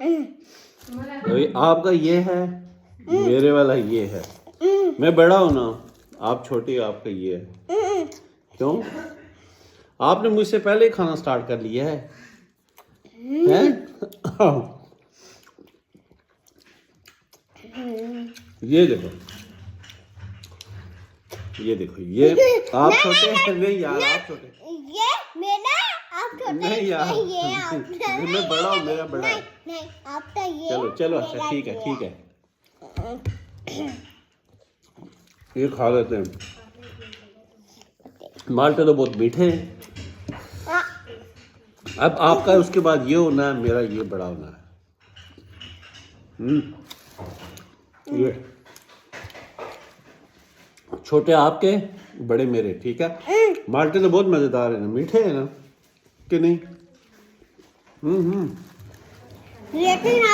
अभी आपका ये है, मेरे वाला ये है। मैं बड़ा हूं ना, आप छोटे, आपका ये है। क्यों? आपने मुझसे पहले ही खाना स्टार्ट कर लिया है, हैं? ये देखो, ये देखो, ये आप छोटे हैं। नहीं यार, आप छोटे। ये मेरा, आप छोटे। नहीं यार, ये आपका। मैं बड़ा हूँ, मेरा बड़ा है। नहीं, आपका ये। चलो चलो, अच्छा मेरा ठीक है, ये ठीक है, ये खा लेते हैं। माल्टे तो बहुत मीठे हैं। हाँ, अब आपका उसके बाद ये होना है, मेरा ये बड़ा होना है। ये छोटे आपके, बड़े मेरे, ठीक है। माल्टे तो बहुत मजेदार है ना, मीठे हैं ना, कि नहीं? लेकिन